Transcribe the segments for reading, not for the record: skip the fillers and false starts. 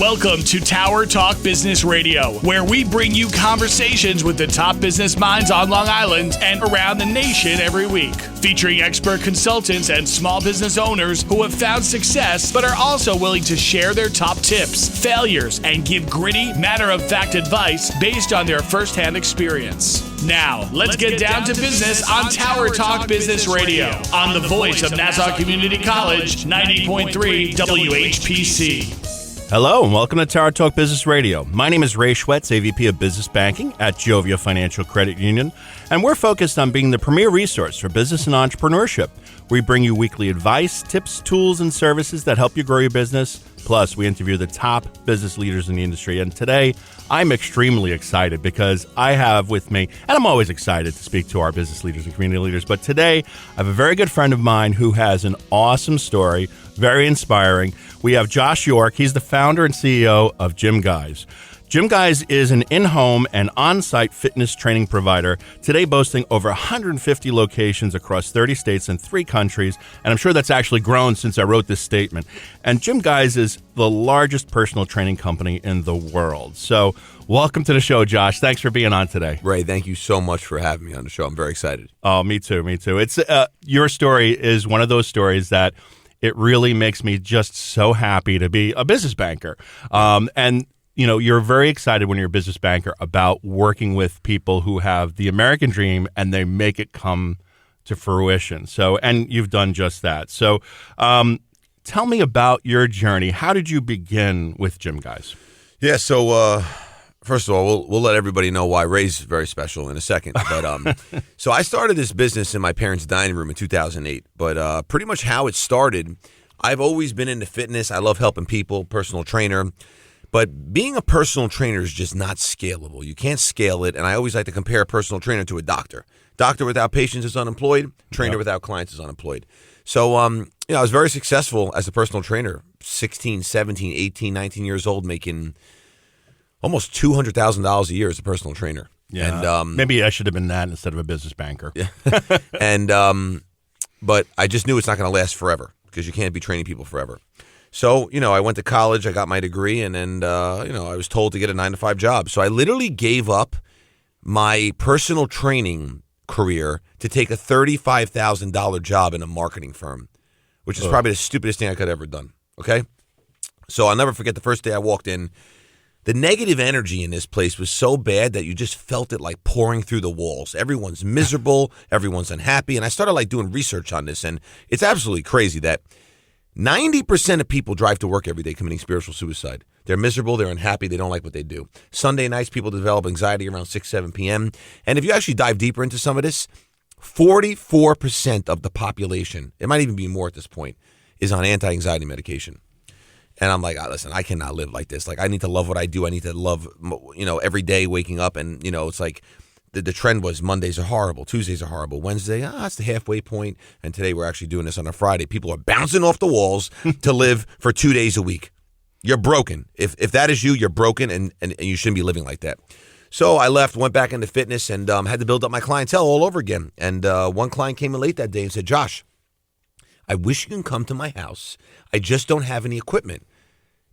Welcome to Tower Talk Business Radio, where we bring you conversations with the top business minds on Long Island and around the nation every week. Featuring expert consultants and small business owners who have found success but are also willing to share their top tips, failures, and give gritty, matter-of-fact advice based on their firsthand experience. Now, let's get down to business on Tower Talk Business Radio on the voice of Nassau Community College, 90.3 WHPC. Hello and welcome to Tower Talk Business Radio. My name is Ray Schwetz, AVP of Business Banking at Jovia Financial Credit Union, and we're focused on being the premier resource for business and entrepreneurship. We bring you weekly advice, tips, tools, and services that help you grow your business. Plus, we interview the top business leaders in the industry. And today, I'm extremely excited because I have with me, and I'm always excited to speak to our business leaders and community leaders, but today, I have a very good friend of mine who has an awesome story, very inspiring. We have Josh York. He's the founder and CEO of Gym Guyz. Gym Guyz is an in-home and on-site fitness training provider, today boasting over 150 locations across 30 states and 3 countries, and I'm sure that's actually grown since I wrote this statement. And Gym Guyz is the largest personal training company in the world. So welcome to the show, Josh. Thanks for being on today. Ray, thank you so much for having me on the show. I'm very excited. Oh, me too. It's your story is one of those stories that it really makes me just so happy to be a business banker. And you know, you're very excited when you're a business banker about working with people who have the American dream and they make it come to fruition. So, and you've done just that. So, tell me about your journey. How did you begin with Gym Guyz? Yeah, so first of all, we'll let everybody know why Ray's very special in a second. But so I started this business in my parents' dining room in 2008. But pretty much how it started, I've always been into fitness. I love helping people, personal trainer. But being a personal trainer is just not scalable. You can't scale it, and I always like to compare a personal trainer to a doctor. Doctor without patients is unemployed. Trainer without clients is unemployed. So, I was very successful as a personal trainer, 16, 17, 18, 19 years old, making almost $200,000 a year as a personal trainer. Yeah, and, maybe I should have been that instead of a business banker. Yeah. And but I just knew it's not going to last forever because you can't be training people forever. So, I went to college, I got my degree, and then, I was told to get a 9-to-5 job. So I literally gave up my personal training career to take a $35,000 job in a marketing firm, which is probably the stupidest thing I could have ever done, okay? So I'll never forget the first day I walked in. The negative energy in this place was so bad that you just felt it like pouring through the walls. Everyone's miserable, everyone's unhappy, and I started doing research on this, and it's absolutely crazy that 90% of people drive to work every day committing spiritual suicide. They're miserable, they're unhappy, they don't like what they do. Sunday nights, people develop anxiety around 6, 7 p.m. And if you actually dive deeper into some of this, 44% of the population, it might even be more at this point, is on anti-anxiety medication. And I'm like, listen, I cannot live like this. I need to love what I do. I need to love, every day waking up. And, it's like the trend was Mondays are horrible, Tuesdays are horrible, Wednesday, it's the halfway point, and today we're actually doing this on a Friday. People are bouncing off the walls to live for 2 days a week. You're broken. If that is you, you're broken, and you shouldn't be living like that. So I left, went back into fitness, and had to build up my clientele all over again. And one client came in late that day and said, Josh, I wish you can come to my house. I just don't have any equipment.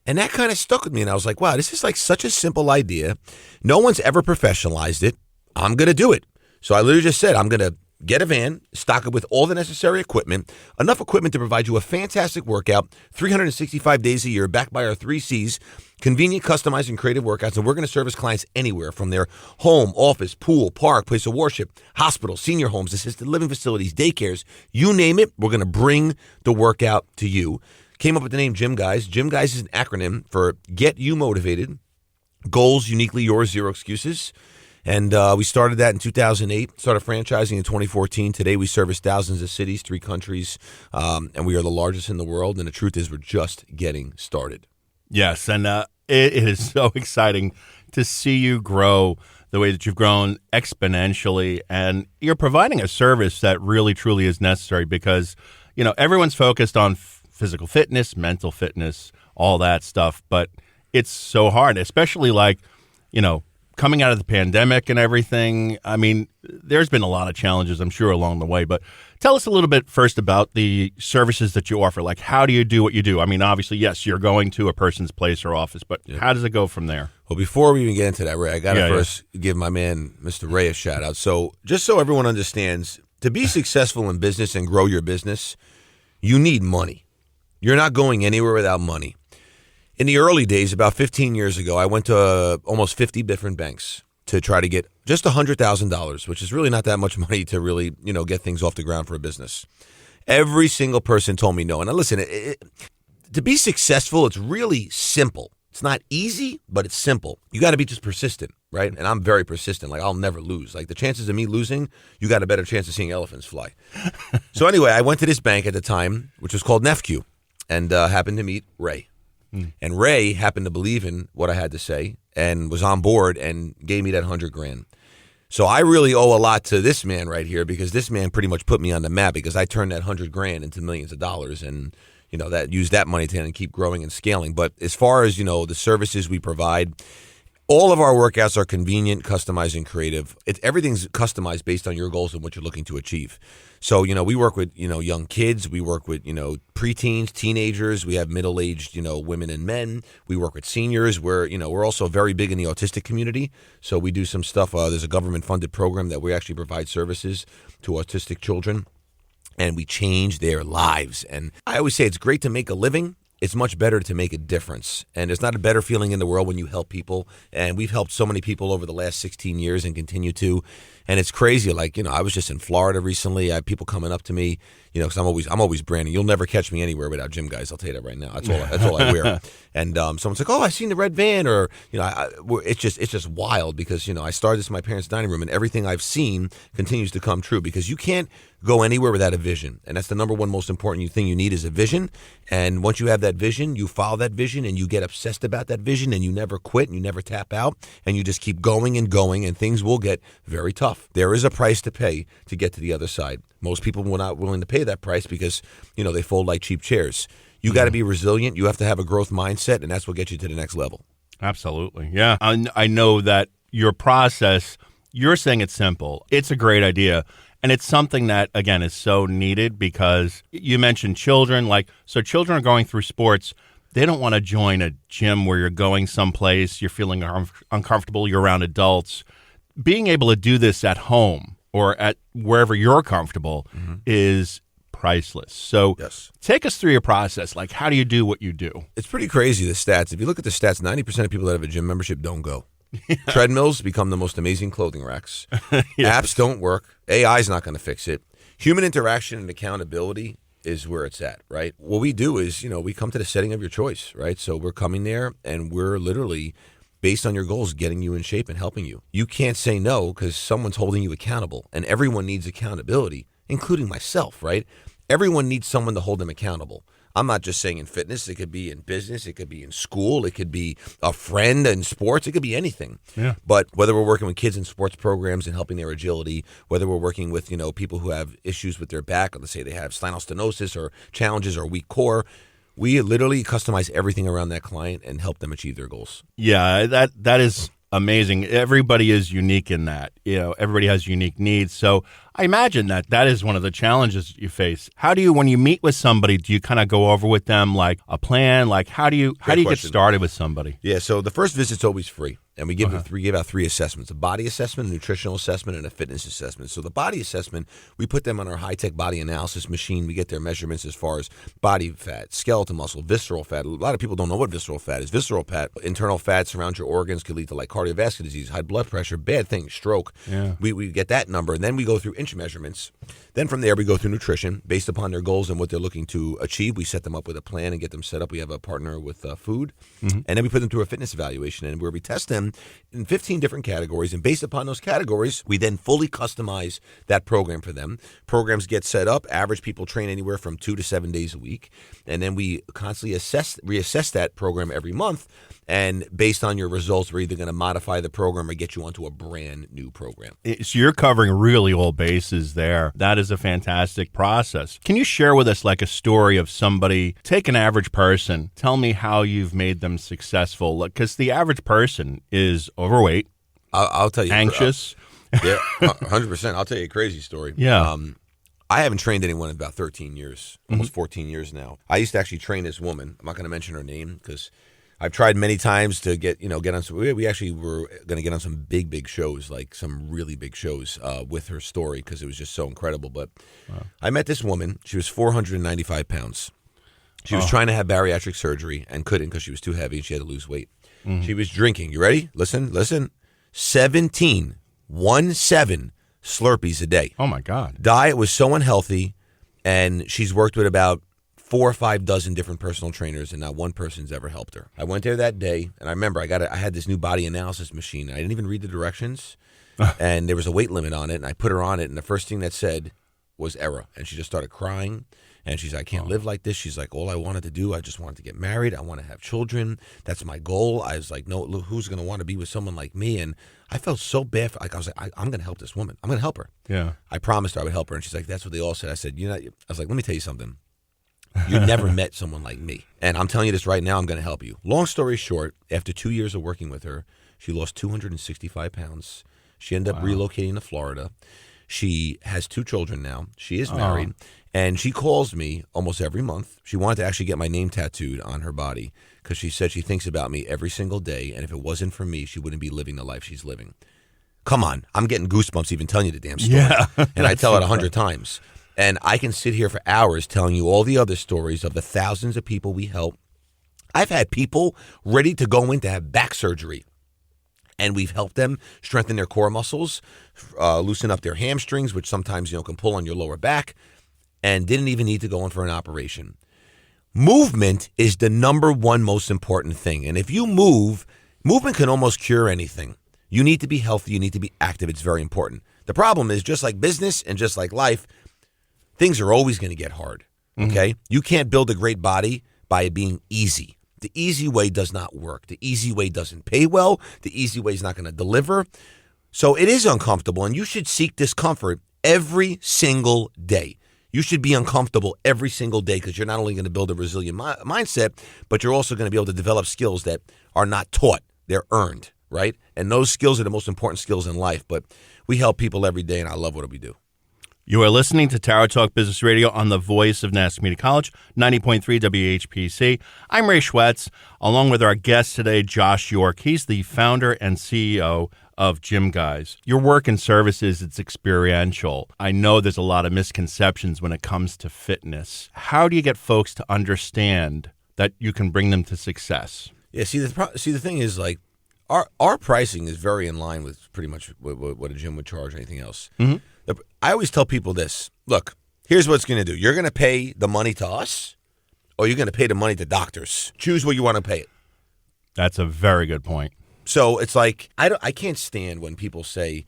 And that kind of stuck with me, and I was like, wow, this is such a simple idea. No one's ever professionalized it. I'm going to do it. So I literally just said, I'm going to get a van, stock it with all the necessary equipment, enough equipment to provide you a fantastic workout, 365 days a year, backed by our 3 C's, convenient, customized, and creative workouts. And we're going to service clients anywhere from their home, office, pool, park, place of worship, hospital, senior homes, assisted living facilities, daycares, you name it. We're going to bring the workout to you. Came up with the name Gym Guyz. Gym Guyz is an acronym for Get You Motivated, Goals Uniquely Yours, Zero Excuses. And we started that in 2008, started franchising in 2014. Today we service thousands of cities, 3 countries, and we are the largest in the world. And the truth is we're just getting started. Yes, and it is so exciting to see you grow the way that you've grown exponentially. And you're providing a service that really, truly is necessary because, everyone's focused on physical fitness, mental fitness, all that stuff. But it's so hard, especially coming out of the pandemic and everything. I mean, there's been a lot of challenges, I'm sure, along the way. But Tell us a little bit first about the services that you offer. Like, how do you do what you do? I mean, obviously, yes, you're going to a person's place or office, but how does it go from there? Well, before we even get into that, Ray, I got to first give my man, Mr. Ray, a shout out. So just so everyone understands, to be successful in business and grow your business, you need money. You're not going anywhere without money. In the early days, about 15 years ago, I went to almost 50 different banks to try to get just $100,000, which is really not that much money to really, get things off the ground for a business. Every single person told me no. And listen, to be successful, it's really simple. It's not easy, but it's simple. You got to be just persistent, right? And I'm very persistent. Like, I'll never lose. Like, the chances of me losing, you got a better chance of seeing elephants fly. So anyway, I went to this bank at the time, which was called NEFQ, and happened to meet Ray. And Ray happened to believe in what I had to say and was on board and gave me that $100,000. So I really owe a lot to this man right here, because this man pretty much put me on the map, because I turned that $100,000 into millions of dollars, and that use that money to keep growing and scaling. But as far as the services we provide, all of our workouts are convenient, customized, and creative. Everything's customized based on your goals and what you're looking to achieve. So, we work with, young kids. We work with, preteens, teenagers. We have middle-aged, women and men. We work with seniors. We're also very big in the autistic community. So we do some stuff. There's a government-funded program that we actually provide services to autistic children, and we change their lives. And I always say it's great to make a living. It's much better to make a difference. And there's not a better feeling in the world when you help people. And we've helped so many people over the last 16 years and continue to. And it's crazy. Like, I was just in Florida recently. I had people coming up to me, because I'm always branding. You'll never catch me anywhere without Gym Guyz. I'll tell you that right now. That's all I wear. And someone's like, "Oh, I seen the red van," or it's just wild, because I started this in my parents' dining room, and everything I've seen continues to come true, because you can't go anywhere without a vision. And that's the number one most important thing you need, is a vision. And once you have that vision, you follow that vision, and you get obsessed about that vision, and you never quit, and you never tap out, and you just keep going and going, and things will get very tough. There is a price to pay to get to the other side. Most people were not willing to pay that price, because, they fold like cheap chairs. You got to be resilient. You have to have a growth mindset, and that's what gets you to the next level. Absolutely. Yeah. I know that your process, you're saying it's simple. It's a great idea. And it's something that, again, is so needed, because you mentioned children. So children are going through sports. They don't want to join a gym where you're going someplace, you're feeling uncomfortable, you're around adults. Being able to do this at home or at wherever you're comfortable is priceless. So take us through your process. Like, how do you do what you do? It's pretty crazy, the stats. If you look at the stats, 90% of people that have a gym membership don't go. Treadmills become the most amazing clothing racks. Apps don't work. AI is not going to fix it. Human interaction and accountability is where it's at, right? What we do is, we come to the setting of your choice, right? So we're coming there, and we're literally, based on your goals, getting you in shape and helping you. You can't say no, because someone's holding you accountable, and everyone needs accountability, including myself, right? Everyone needs someone to hold them accountable. I'm not just saying in fitness. It could be in business. It could be in school. It could be a friend in sports. It could be anything. Yeah. But whether we're working with kids in sports programs and helping their agility, whether we're working with, people who have issues with their back, or let's say they have spinal stenosis or challenges or weak core, we literally customize everything around that client and help them achieve their goals. Yeah, that is amazing. Everybody is unique in that. Everybody has unique needs. So I imagine that is one of the challenges you face. How do you, when you meet with somebody, do you kind of go over with them like a plan? Like, how do you get started with somebody? Yeah, so the first visit's always free. And we give out 3 assessments: a body assessment, a nutritional assessment, and a fitness assessment. So the body assessment, we put them on our high-tech body analysis machine. We get their measurements as far as body fat, skeletal muscle, visceral fat. A lot of people don't know what visceral fat is. Visceral fat, internal fat surrounds your organs, could lead to like cardiovascular disease, high blood pressure, bad things, stroke. Yeah. We get that number, and then we go through inch measurements. Then from there, we go through nutrition. Based upon their goals and what they're looking to achieve, we set them up with a plan and get them set up. We have a partner with food. And then we put them through a fitness evaluation, and where we test them in 15 different categories, and based upon those categories, we then fully customize that program for them. Programs get set up. Average people train anywhere from 2 to 7 days a week, and then we constantly reassess that program every month. And based on your results, we're either going to modify the program or get you onto a brand new program. So you're covering really all bases there. That is a fantastic process. Can you share with us like a story of somebody, take an average person, tell me how you've made them successful? Because the average person is overweight, I'll tell you, anxious. Yeah, 100%. I'll tell you a crazy story. Yeah. I haven't trained anyone in about 13 years, almost 14 years now. I used to actually train this woman. I'm not going to mention her name because I've tried many times to get on some. We actually were going to get on some big shows, like some really big shows with her story because it was just so incredible. But I met this woman. She was 495 pounds. She was trying to have bariatric surgery and couldn't because she was too heavy and she had to lose weight. She was drinking. You ready? Listen. 17 Slurpees a day. Oh, my God. Diet was so unhealthy, and she's worked with about 4 or 5 dozen different personal trainers, and not one person's ever helped her. I went there that day, and I remember I had this new body analysis machine. I didn't even read the directions, and there was a weight limit on it, and I put her on it, and the first thing that said was error, and she just started crying. And she's like, I can't live like this. She's like, all I wanted to do, I just wanted to get married. I want to have children. That's my goal. I was like, no, look, who's going to want to be with someone like me? And I felt so bad. I was like, I'm going to help this woman. I'm going to help her. Yeah. I promised her I would help her. And she's like, that's what they all said. I said, I was like, let me tell you something. You never met someone like me. And I'm telling you this right now, I'm going to help you. Long story short, after 2 years of working with her, she lost 265 pounds. She ended up relocating to Florida. She has 2 children now. She is married. And she calls me almost every month. She wanted to actually get my name tattooed on her body because she said she thinks about me every single day. And if it wasn't for me, she wouldn't be living the life she's living. Come on. I'm getting goosebumps even telling you the damn story. Yeah. And I tell it 100 times. And I can sit here for hours telling you all the other stories of the thousands of people we help. I've had people ready to go in to have back surgery. And we've helped them strengthen their core muscles, loosen up their hamstrings, which sometimes can pull on your lower back, and didn't even need to go in for an operation. Movement is the number one most important thing. And if you movement can almost cure anything. You need to be healthy. You need to be active. It's very important. The problem is, just like business and just like life, things are always going to get hard, okay? You can't build a great body by it being easy. The easy way does not work. The easy way doesn't pay well. The easy way is not going to deliver. So it is uncomfortable, and you should seek discomfort every single day. You should be uncomfortable every single day because you're not only going to build a resilient mindset, but you're also going to be able to develop skills that are not taught. They're earned, right? And those skills are the most important skills in life. But we help people every day, and I love what we do. You are listening to Tower Talk Business Radio on the voice of Nassau Community College, 90.3 WHPC. I'm Ray Schwetz, along with our guest today, Josh York. He's the founder and CEO of Gym Guyz. Your work and services, it's experiential. I know there's a lot of misconceptions when it comes to fitness. How do you get folks to understand that you can bring them to success? Yeah, see, the thing is, like, our pricing is very in line with pretty much what a gym would charge or anything else. Mm-hmm. I always tell people this. Look, here's what it's going to do. You're going to pay the money to us, or you're going to pay the money to doctors. Choose where you want to pay it. That's a very good point. So it's like, I can't stand when people say,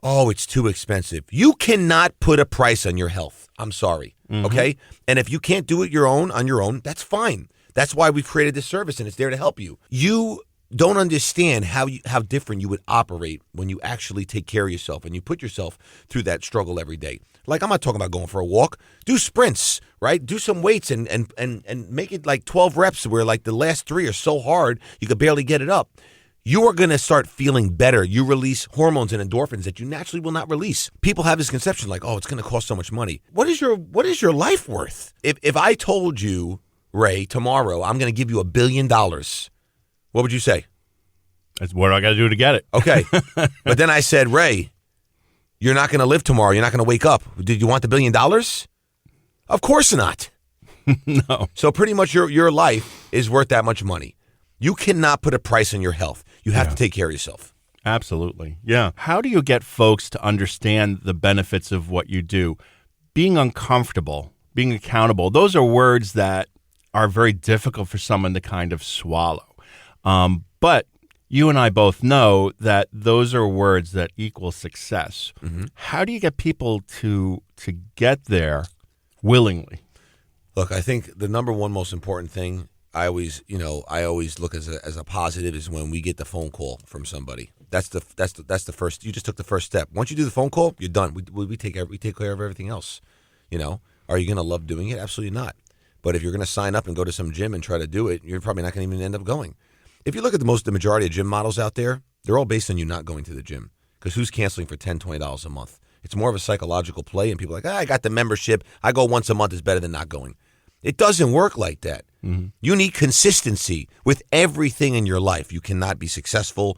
oh, it's too expensive. You cannot put a price on your health. I'm sorry, okay? And if you can't do it on your own, that's fine. That's why we've created this service, and it's there to help you. You don't understand how different you would operate when you actually take care of yourself and you put yourself through that struggle every day. Like, I'm not talking about going for a walk. Do sprints, right? Do some weights and make it like 12 reps where like the last 3 are so hard you could barely get it up. You are going to start feeling better. You release hormones and endorphins that you naturally will not release. People have this conception like, oh, it's going to cost so much money. What is your life worth? If I told you, Ray, tomorrow I'm going to give you $1 billion, what would you say? That's what I got to do to get it. Okay. But then I said, Ray, you're not going to live tomorrow. You're not going to wake up. Did you want the $1 billion? Of course not. No. So pretty much your life is worth that much money. You cannot put a price on your health. You have to take care of yourself. Absolutely. Yeah. How do you get folks to understand the benefits of what you do? Being uncomfortable, being accountable, those are words that are very difficult for someone to kind of swallow. But you and I both know that those are words that equal success. Mm-hmm. How do you get people to get there willingly? Look, I think the number one most important thing I always look as a positive is when we get the phone call from somebody. That's the first. You just took the first step. Once you do the phone call, you're done. We take care of everything else. Are you going to love doing it? Absolutely not. But if you're going to sign up and go to some gym and try to do it, you're probably not going to even end up going. If you look at the majority of gym models out there, they're all based on you not going to the gym. Because who's canceling for $10, $20 a month? It's more of a psychological play, and people are like, I got the membership. I go once a month is better than not going. It doesn't work like that. You need consistency with everything in your life. You cannot be successful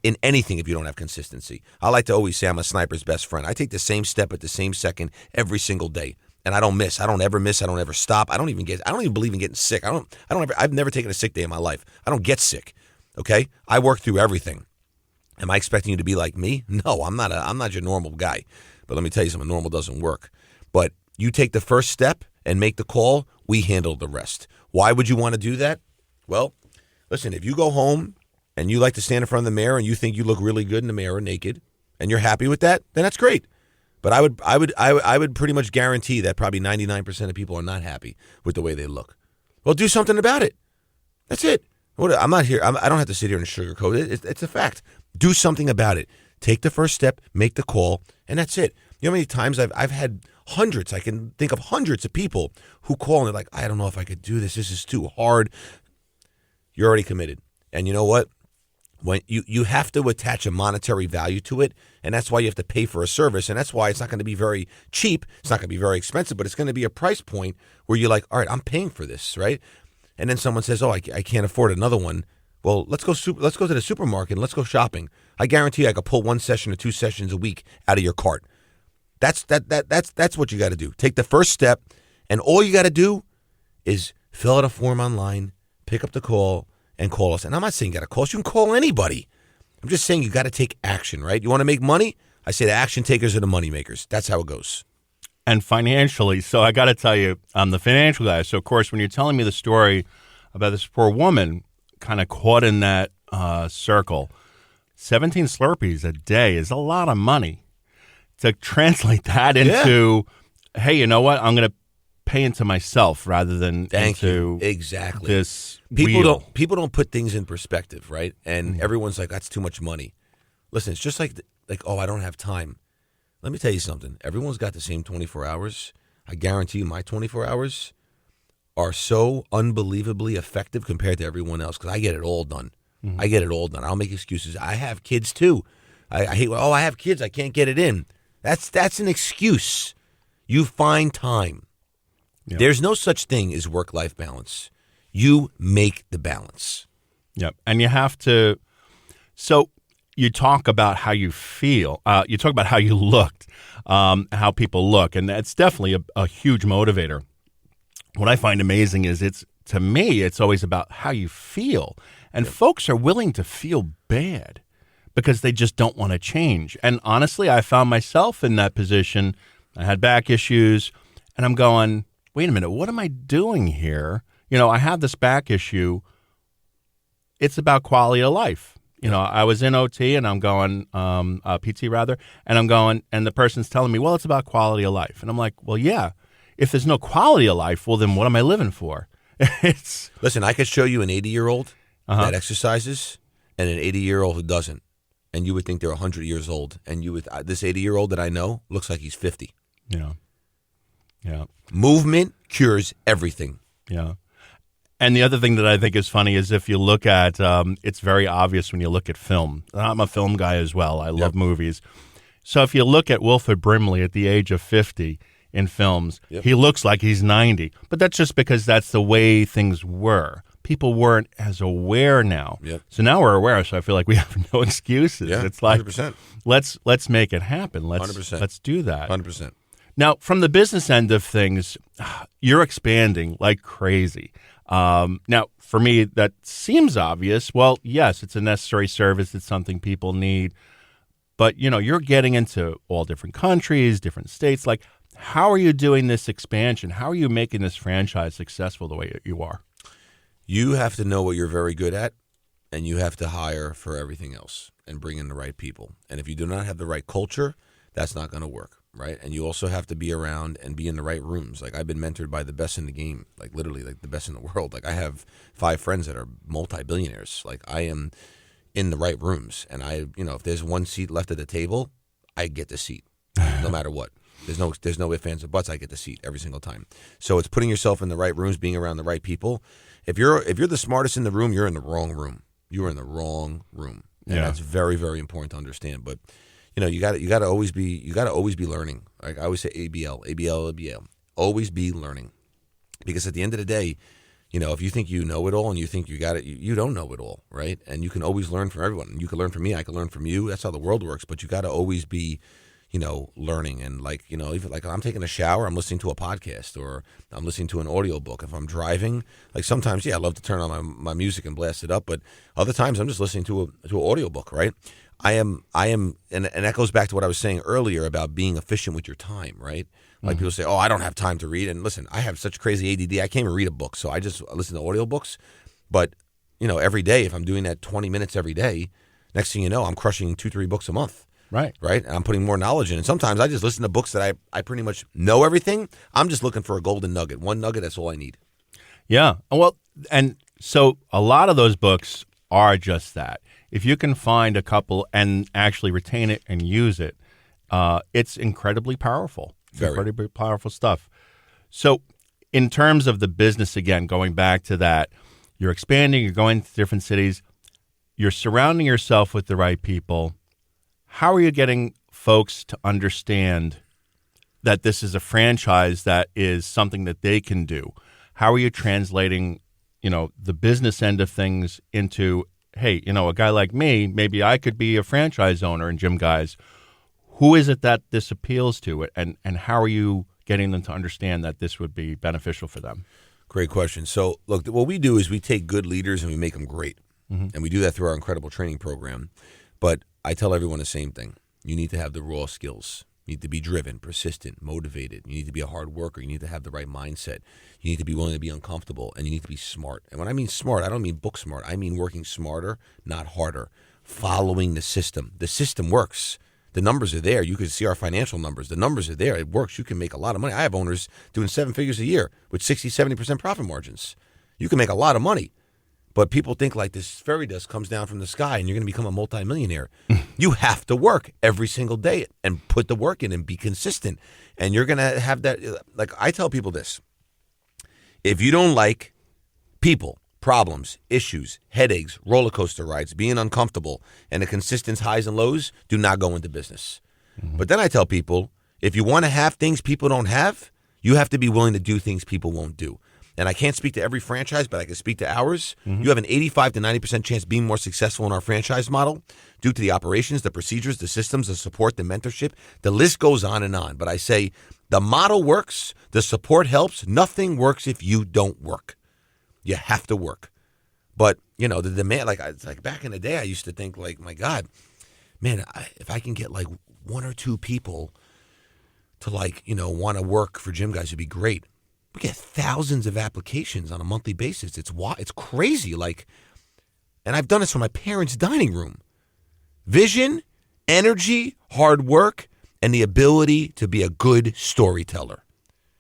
in anything if you don't have consistency. I like to always say I'm a sniper's best friend. I take the same step at the same second every single day, and I don't miss. I don't ever miss. I don't ever stop. I don't even believe in getting sick. I've never taken a sick day in my life. I don't get sick. Okay? I work through everything. Am I expecting you to be like me? No, I'm not your normal guy. But let me tell you something, normal doesn't work. But you take the first step and make the call, we handle the rest. Why would you want to do that? Well, listen, if you go home and you like to stand in front of the mirror and you think you look really good in the mirror naked and you're happy with that, then that's great. But I would pretty much guarantee that probably 99% of people are not happy with the way they look. Well, do something about it. That's it. I'm not here. I don't have to sit here and sugarcoat it. It's a fact. Do something about it. Take the first step, make the call, and that's it. You know how many times I've had hundreds, I can think of hundreds of people who call and they're like, I don't know if I could do this. This is too hard. You're already committed. And you know what? When you have to attach a monetary value to it, and that's why you have to pay for a service, and that's why it's not going to be very cheap. It's not going to be very expensive, but it's going to be a price point where you're like, all right, I'm paying for this, right? And then someone says, oh, I can't afford another one. Well, let's go to the supermarket and let's go shopping. I guarantee I could pull 1 session or 2 sessions a week out of your cart. That's what you got to do. Take the first step, and all you got to do is fill out a form online, pick up the call, and call us. And I'm not saying you got to call us. You can call anybody. I'm just saying you got to take action, right? You want to make money? I say the action takers are the money makers. That's how it goes. And financially, so I got to tell you, I'm the financial guy. So, of course, when you're telling me the story about this poor woman kind of caught in that circle, 17 Slurpees a day is a lot of money. To translate that into, hey, you know what? I'm going to pay into myself rather than into exactly this people don't put things in perspective, right? And everyone's like, that's too much money. Listen, it's just like oh, I don't have time. Let me tell you something. Everyone's got the same 24 hours. I guarantee you my 24 hours are so unbelievably effective compared to everyone else because I get it all done. I get it all done. I'll make excuses. I have kids too. I hate, I have kids. I can't get it in. That's an excuse. You find time. Yep. There's no such thing as work-life balance. You make the balance. Yep. And you have to, so you talk about how you feel. You talk about how you looked, how people look, and that's definitely a huge motivator. What I find amazing is to me, it's always about how you feel. And folks are willing to feel bad because they just don't want to change. And honestly, I found myself in that position. I had back issues, and I'm going, wait a minute, what am I doing here? You know, I have this back issue. It's about quality of life. You know, I was in OT, and I'm going, PT rather, and I'm going, and the person's telling me, well, it's about quality of life. And I'm like, well, yeah. If there's no quality of life, well, then what am I living for? Listen, I could show you an 80-year-old that exercises and an 80-year-old who doesn't. And you would think they're 100 years old. And you would this 80-year-old that I know looks like he's 50. Yeah. Yeah. Movement cures everything. Yeah. And the other thing that I think is funny is if you look at, it's very obvious when you look at film. I'm a film guy as well. I love movies. So if you look at Wilford Brimley at the age of 50 in films, he looks like he's 90. But that's just because that's the way things were. People weren't as aware now. So now we're aware, so I feel like we have no excuses. It's like 100%. Let's make it happen. Let's do that. 100%. Now, from the business end of things, you're expanding like crazy. Now, for me, that seems obvious. Well, yes, it's a necessary service. It's something people need. But, you know, you're getting into all different countries, different states. Like, how are you doing this expansion? How are you making this franchise successful the way you are? You have to know what you're very good at, and you have to hire for everything else and bring in the right people. And if you do not have the right culture, that's not going to work, right? And you also have to be around and be in the right rooms. Like, I've been mentored by the best in the game, like literally like the best in the world. Like, I have 5 friends that are multi-billionaires. Like, I am in the right rooms. And if there's one seat left at the table, I get the seat no matter what. There's no ifs, ands, or buts. I get the seat every single time. So it's putting yourself in the right rooms, being around the right people. If you're the smartest in the room, you're in the wrong room. You are in the wrong room. And that's very, very important to understand. But you got to always be learning. Like I always say, ABL. Always be learning, because at the end of the day, if you think you know it all and you think you got it, you don't know it all, right? And you can always learn from everyone. You can learn from me. I can learn from you. That's how the world works. But you got to always be, learning. And even like I'm taking a shower, I'm listening to a podcast or I'm listening to an audiobook. If I'm driving, like sometimes, I love to turn on my music and blast it up. But other times I'm just listening to an audiobook, right? I am, and that goes back to what I was saying earlier about being efficient with your time, right? Like people say, oh, I don't have time to read. And listen, I have such crazy ADD. I can't even read a book. So I just listen to audiobooks. But, every day, if I'm doing that 20 minutes every day, next thing you know, I'm crushing 2-3 books a month. Right. Right. And I'm putting more knowledge in. And sometimes I just listen to books that I pretty much know everything. I'm just looking for a golden nugget. One nugget, that's all I need. Yeah. Well, and so a lot of those books are just that. If you can find a couple and actually retain it and use it, it's incredibly powerful. It's incredibly powerful stuff. So in terms of the business, again, going back to that, you're expanding, you're going to different cities, you're surrounding yourself with the right people. How are you getting folks to understand that this is a franchise that is something that they can do? How are you translating, the business end of things into, hey, a guy like me, maybe I could be a franchise owner in Gym Guyz. Who is it that this appeals to, and how are you getting them to understand that this would be beneficial for them? Great question. So, look, what we do is we take good leaders and we make them great. And we do that through our incredible training program. But I tell everyone the same thing. You need to have the raw skills. You need to be driven, persistent, motivated. You need to be a hard worker. You need to have the right mindset. You need to be willing to be uncomfortable, and you need to be smart. And when I mean smart, I don't mean book smart. I mean working smarter, not harder, following the system. The system works. The numbers are there. You can see our financial numbers. The numbers are there. It works. You can make a lot of money. I have owners doing 7 figures a year with 60, 70% profit margins. You can make a lot of money. But people think like this fairy dust comes down from the sky and you're going to become a multimillionaire. You have to work every single day and put the work in and be consistent. And you're going to have that. Like I tell people this. If you don't like people, problems, issues, headaches, roller coaster rides, being uncomfortable, and the consistent highs and lows, do not go into business. But then I tell people, if you want to have things people don't have, you have to be willing to do things people won't do. And I can't speak to every franchise, but I can speak to ours. You have an 85 to 90% chance of being more successful in our franchise model due to the operations, the procedures, the systems, the support, the mentorship. The list goes on and on. But I say the model works, the support helps. Nothing works if you don't work. You have to work. But, the demand, like back in the day, I used to think like, my God, man, if I can get like 1 or 2 people to want to work for Gym Guyz, it'd be great. We get thousands of applications on a monthly basis. It's crazy. And I've done this from my parents' dining room. Vision, energy, hard work, and the ability to be a good storyteller.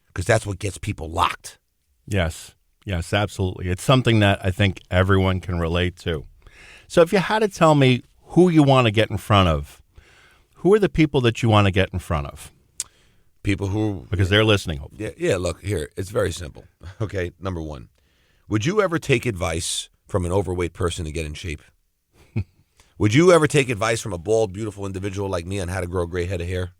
Because that's what gets people locked. Yes, absolutely. It's something that I think everyone can relate to. So if you had to tell me who you want to get in front of, who are the people that you want to get in front of? People who... Because they're listening, hopefully. Yeah, look, here, it's very simple. Okay, number 1. Would you ever take advice from an overweight person to get in shape? Would you ever take advice from a bald, beautiful individual like me on how to grow a great head of hair?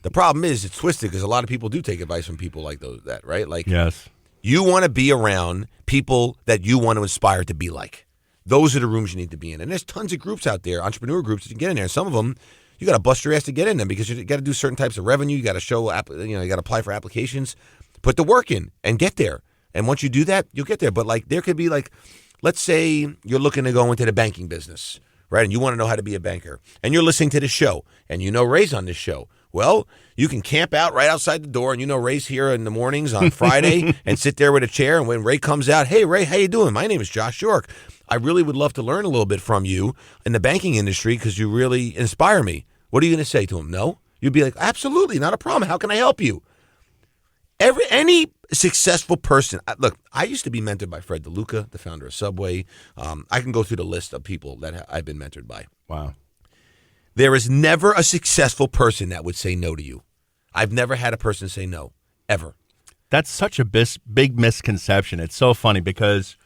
The problem is it's twisted because a lot of people do take advice from people like that, right? Yes. You want to be around people that you want to inspire to be like. Those are the rooms you need to be in. And there's tons of groups out there, entrepreneur groups that you can get in there. Some of them... You got to bust your ass to get in them because you got to do certain types of revenue. You got to show, you got to apply for applications, put the work in and get there. And once you do that, you'll get there. But there could be let's say you're looking to go into the banking business, right? And you want to know how to be a banker and you're listening to this show and Ray's on this show. Well, you can camp out right outside the door and Ray's here in the mornings on Friday and sit there with a chair. And when Ray comes out, hey, Ray, how you doing? My name is Josh York. I really would love to learn a little bit from you in the banking industry because you really inspire me. What are you going to say to him? No? You'd be like, absolutely, not a problem. How can I help you? Any successful person, look, I used to be mentored by Fred DeLuca, the founder of Subway. I can go through the list of people that I've been mentored by. Wow. There is never a successful person that would say no to you. I've never had a person say no, ever. That's such a big misconception. It's so funny because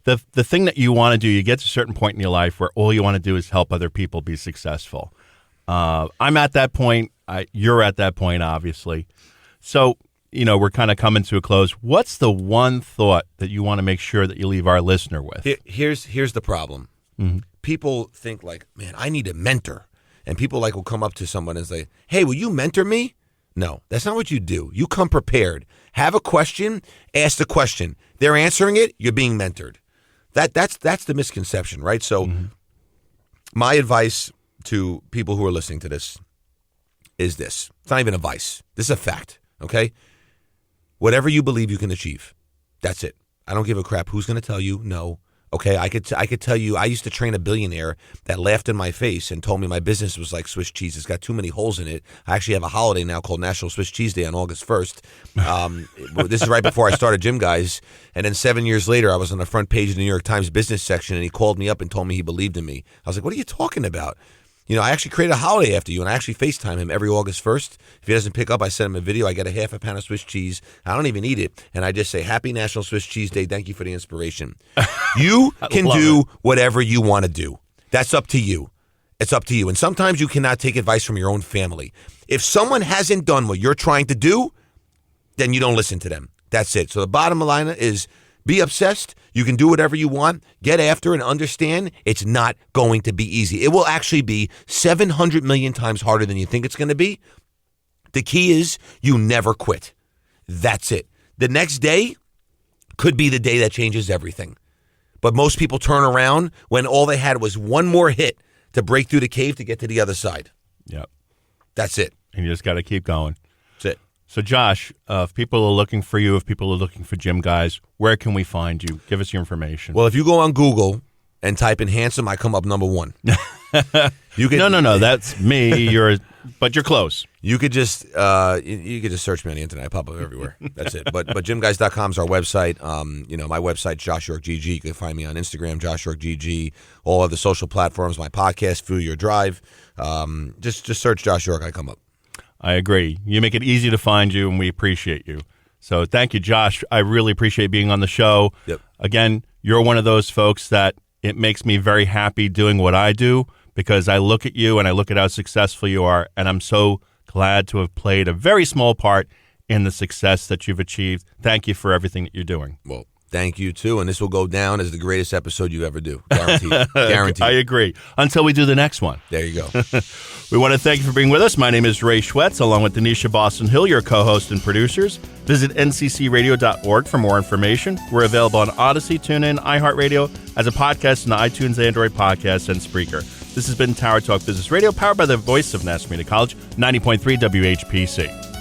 the thing that you want to do, you get to a certain point in your life where all you want to do is help other people be successful. I'm at that point. You're at that point, obviously. So, we're kind of coming to a close. What's the one thought that you want to make sure that you leave our listener with? Here's the problem. Mm-hmm. People think like, man, I need a mentor. And people will come up to someone and say, hey, will you mentor me? No, that's not what you do. You come prepared. Have a question, ask the question. They're answering it, you're being mentored. That's the misconception, right? So my advice to people who are listening to this is this. It's not even advice. This is a fact, okay? Whatever you believe you can achieve. That's it. I don't give a crap who's going to tell you no. Okay, I could tell you I used to train a billionaire that laughed in my face and told me my business was like Swiss cheese. It's got too many holes in it. I actually have a holiday now called National Swiss Cheese Day on August 1st. This is right before I started Gym Guyz. And then 7 years later, I was on the front page of the New York Times business section, and he called me up and told me he believed in me. I was like, what are you talking about? I actually created a holiday after you, and I actually FaceTime him every August 1st. If he doesn't pick up, I send him a video. I get a half a pound of Swiss cheese. I don't even eat it, and I just say, Happy National Swiss Cheese Day. Thank you for the inspiration. You can do whatever you want to do. That's up to you. It's up to you. And sometimes you cannot take advice from your own family. If someone hasn't done what you're trying to do, then you don't listen to them. That's it. So the bottom line is be obsessed. You can do whatever you want. Get after and understand it's not going to be easy. It will actually be 700 million times harder than you think it's going to be. The key is you never quit. That's it. The next day could be the day that changes everything. But most people turn around when all they had was one more hit to break through the cave to get to the other side. Yep. That's it. And you just got to keep going. That's it. So, Josh, if people are looking for you, if people are looking for Gym Guyz, where can we find you? Give us your information. Well, if you go on Google and type in handsome, I come up number one. No, that's me. But you're close. You could just search me on the internet. I pop up everywhere. That's it. But gymguyz.com is our website. My website, Josh York GG. You can find me on Instagram, Josh York GG. All other social platforms. My podcast, Fuel Your Drive. Just search Josh York. I come up. I agree. You make it easy to find you, and we appreciate you. So thank you, Josh. I really appreciate being on the show. Yep. Again, you're one of those folks that it makes me very happy doing what I do because I look at you and I look at how successful you are, and I'm so glad to have played a very small part in the success that you've achieved. Thank you for everything that you're doing. Well, thank you, too. And this will go down as the greatest episode you ever do. Guaranteed. Guaranteed. I agree. Until we do the next one. There you go. We want to thank you for being with us. My name is Ray Schwetz, along with Denisha Boston Hill, your co-host and producers. Visit nccradio.org for more information. We're available on Odyssey, TuneIn, iHeartRadio, as a podcast on iTunes, Android Podcasts, and Spreaker. This has been Tower Talk Business Radio, powered by the voice of Nassau Community College, 90.3 WHPC.